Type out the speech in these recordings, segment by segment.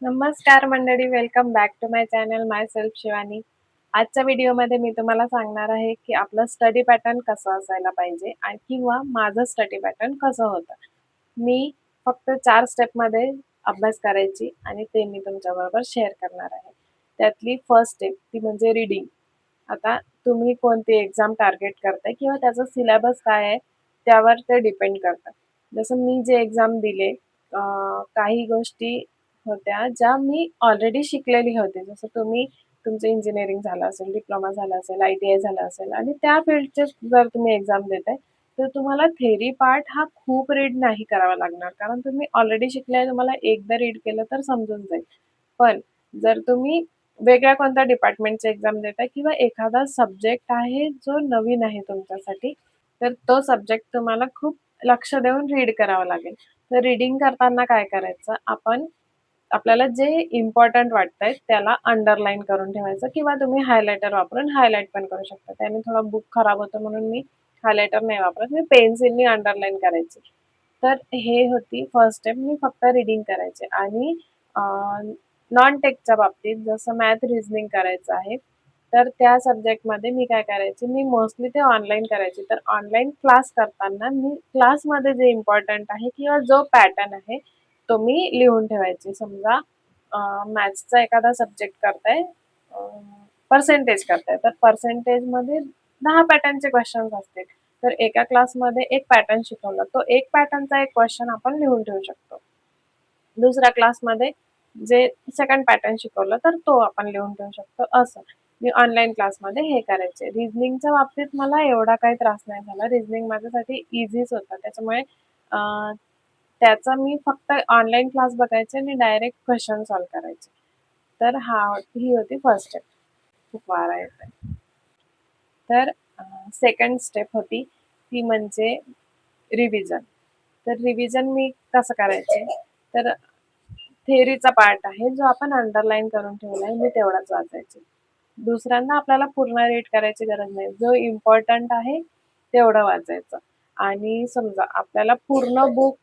नमस्कार मंडळी, welcome back to my channel myself Shivani. आजच्या व्हिडिओमध्ये मी तुम्हाला सांगणार आहे की आपलं स्टडी पॅटर्न कसं असायला पाहिजे आणि किंवा माझं स्टडी पॅटर्न कसं होतं. मी फक्त 4 स्टेपमध्ये अभ्यास करायची आणि ते मी तुमच्याबरोबर शेअर करणार आहे. त्यातली फर्स्ट स्टेप ती म्हणजे रीडिंग. आता तुम्ही कोणती एक्झाम टार्गेट करताय किंवा त्याचा सिलेबस काय आहे त्यावर ते डिपेंड करतं. जसं मी जे एक्झाम दिले काही गोष्टी होत्या, ज्या मी ऑलरेडी शिकलेली होते. जसं तुमचं इंजिनिअरिंग झालं असेल, डिप्लोमा झाला असेल, ITI झालं असेल आणि त्या फील्डचे जर तुम्ही एक्झाम देताय, तर तुम्हाला थेअरी पार्ट हा खूप रीड नाही करावा लागणार. कारण तुम्ही ऑलरेडी शिकलाय, तुम्हाला एकदा रीड केलं तर समजून जाईल. पण जर तुम्ही वेगळ्या कोणत्या डिपार्टमेंटची एक्झाम देताय किंवा एखादा सब्जेक्ट आहे जो नवीन आहे तुमच्यासाठी, तर तो सब्जेक्ट तुम्हाला खूप लक्ष देऊन रीड करावा लागेल. तर रीडिंग करताना काय करायचं, आपल्याला जे इम्पोर्टंट वाटतंय त्याला अंडरलाईन करून ठेवायचं किंवा तुम्ही हायलायटर वापरून हायलाइट पण करू शकता. त्याने थोडा बुक खराब होतो म्हणून मी हायलायटर नाही वापरत. मी पेन्सिलनी अंडरलाईन करायची. तर हे होती फर्स्ट स्टेप. मी फक्त रीडिंग करायचे आणि नॉन टेकच्या बाबतीत जसं मॅथ, रिझनिंग करायचं आहे, तर त्या सब्जेक्टमध्ये मी काय करायचे, मी मोस्टली ते ऑनलाईन करायचे. तर ऑनलाईन क्लास करताना मी क्लासमध्ये जे इम्पोर्टंट आहे किंवा जो पॅटर्न आहे, तो मी लिहून ठेवायचे. समजा मॅथ्सचा एखादा सब्जेक्ट करताय, पर्सेंटेज करताय, तर पर्सेंटेजमध्ये 10 पॅटर्नचे क्वेश्चन्स असतील. तर एका क्लासमध्ये एक पॅटर्न शिकवला, तो एक पॅटर्नचा एक क्वेश्चन आपण लिहून ठेवू शकतो. दुसऱ्या क्लासमध्ये जे सेकंड पॅटर्न शिकवलं, तर तो आपण लिहून ठेवू शकतो असं. मी ऑनलाईन क्लासमध्ये हे करायचे. रिझनिंगच्या बाबतीत मला एवढा काही त्रास नाही झाला. रिझनिंग माझ्यासाठी ईझीच होतं. त्याच्यामुळे अ, त्याचा मी फक्त ऑनलाईन क्लास बघायचे आणि डायरेक्ट क्वेश्चन सॉल्व्ह करायचे. तर ही होती फर्स्ट स्टेप. खूप वारा येतोय. तर सेकंड स्टेप होती ती म्हणजे रिव्हिजन. तर रिव्हिजन मी कसं करायचे, तर थिअरीचा पार्ट आहे जो आपण अंडरलाईन करून ठेवला आहे, मी तेवढाच वाचायचे. दुसऱ्यांदा आपल्याला पूर्ण रीड करायची गरज नाही. जो इम्पोर्टंट आहे तेवढं वाचायचं. आणि समजा आपल्याला पूर्ण बुक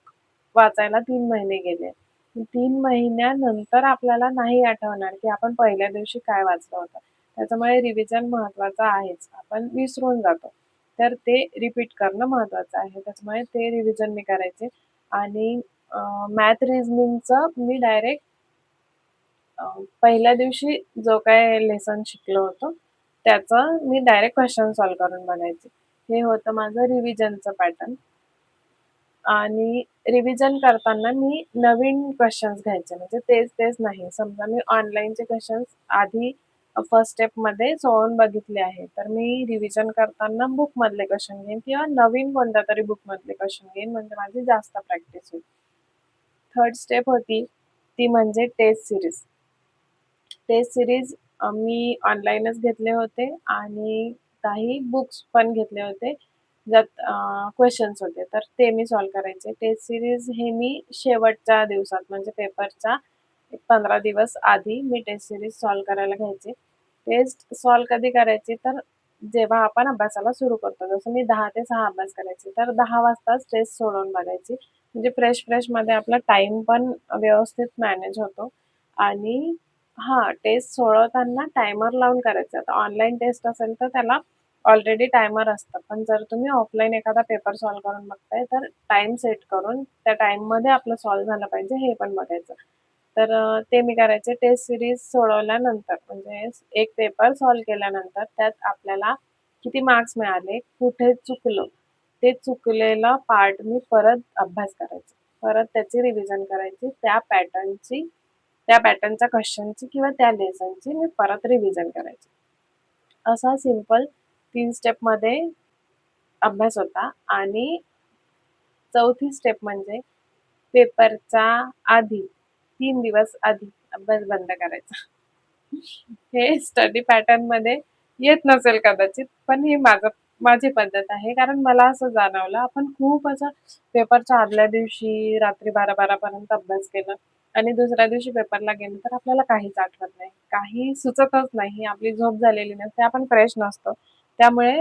वाचायला 3 महिने गेले. 3 महिन्यानंतर आपल्याला नाही आठवणार, की आपण पहिल्या दिवशी काय वाचलं होतं. त्याच्यामुळे रिव्हिजन महत्त्वाचं आहेच. आपण विसरून जातो. तर ते रिपीट करणं महत्त्वाचं आहे. त्याच्यामुळे ते रिव्हिजन मी करायचे आणि मॅथ रिझनिंगचं मी डायरेक्ट पहिल्या दिवशी जो काय लेसन शिकलो होतो, त्याचं मी डायरेक्ट क्वेश्चन सॉल्व्ह करून बघायचे. हे होतं माझं रिव्हिजनचं पॅटर्न. आणि रिव्हिजन करताना मी नवीन क्वेश्चन्स घ्यायचे. म्हणजे तेच नाही. समजा मी ऑनलाईनचे क्वेश्चन्स आधी फर्स्ट स्टेपमध्ये सोडवून बघितले आहे. तर मी रिव्हिजन करताना बुकमधले क्वेश्चन घेईन किंवा नवीन कोणत्यातरी बुकमधले क्वेश्चन घेईन म्हणजे माझी जास्त प्रॅक्टिस होईल. थर्ड स्टेप होती ती म्हणजे टेस्ट सीरीज. टेस्ट सीरीज मी ऑनलाईनच घेतले होते आणि काही बुक्स पण घेतले होते, ज्यात क्वेशन्स होते. तर ते मी सॉल्व्ह करायचे. टेस्ट सीरीज हे मी शेवटच्या दिवसात म्हणजे पेपरच्या एक 15 दिवस आधी मी टेस्ट सीरीज सॉल्व्ह करायला घ्यायचे. टेस्ट सॉल्व्ह कधी करायची, तर जेव्हा आपण अभ्यासाला सुरू करतो. जसं मी 10 ते 6 अभ्यास करायचे, तर 10 वाजताच टेस्ट सोडवून बघायची. म्हणजे फ्रेशमध्ये आपला टाईम पण व्यवस्थित मॅनेज होतो आणि हां, टेस्ट सोडवताना टायमर लावून करायचं. आता ऑनलाईन टेस्ट असेल तर त्याला ऑलरेडी टायमर असतं. पण जर तुम्ही ऑफलाईन एखादा पेपर सॉल्व्ह करून बघताय, तर टाईम सेट करून त्या टाईममध्ये आपलं सॉल्व्ह झालं पाहिजे हे पण बघायचं. तर ते मी करायचे. टेस्ट सीरीज सोडवल्यानंतर म्हणजे एक पेपर सॉल्व्ह केल्यानंतर त्यात आपल्याला किती मार्क्स मिळाले, कुठे चुकलं, ते चुकलेला पार्ट मी परत अभ्यास करायचे. परत त्याची रिव्हिजन करायची. त्या पॅटर्नच्या क्वेश्चनची किंवा त्या लेसनची मी परत रिव्हिजन करायची. असा सिंपल 3 स्टेपमध्ये अभ्यास होता आणि चौथी स्टेप म्हणजे पेपरच्या आधी 3 दिवस आधी अभ्यास बंद करायचा. हे स्टडी पॅटर्नमध्ये येत नसेल कदाचित, पण ही माझी पद्धत आहे. कारण मला असं जाणवलं, आपण खूप असं पेपरच्या आदल्या दिवशी रात्री 12-12 पर्यंत अभ्यास केला आणि दुसऱ्या दिवशी पेपरला गेलो, तर आपल्याला काहीच आठवत नाही. काही सुचतच नाही. आपली झोप झालेली नसते. आपण फ्रेश नसतो. त्यामुळे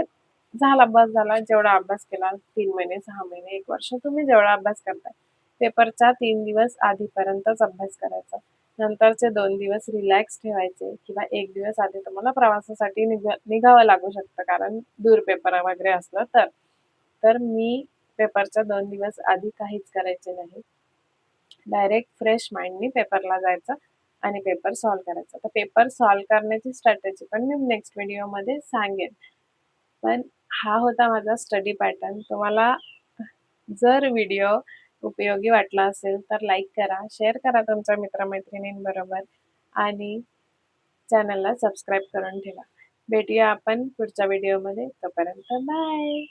झाला, बस झाला. जेवढा अभ्यास केला 3 महिने, 6 महिने, 1 वर्ष तुम्ही जेवढा अभ्यास करताय, पेपरच्या 3 दिवस आधीपर्यंतच अभ्यास करायचा. नंतरचे 2 दिवस रिलॅक्स ठेवायचे किंवा 1 दिवस आधी तुम्हाला प्रवासासाठी निघावं लागू शकतं कारण दूर पेपर वगैरे असलं तर. तर मी पेपरच्या 2 दिवस आधी काहीच करायचे नाही. डायरेक्ट फ्रेश माइंडनी पेपरला जायचं आणि पेपर सॉल्व्ह करायचा. तर पेपर सॉल्व्ह करण्याची स्ट्रॅटेजी पण मी नेक्स्ट व्हिडिओमध्ये सांगेन. पण हा होता माझा स्टडी पॅटर्न. तुम्हाला जर व्हिडिओ उपयोगी वाटला असेल तर लाईक करा, शेअर करा तुमच्या मित्र-मैत्रिणींबरोबर आणि चॅनलला सबस्क्राईब करून ठेवा. भेटूया आपण पुढच्या व्हिडिओमध्ये. तोपर्यंत बाय.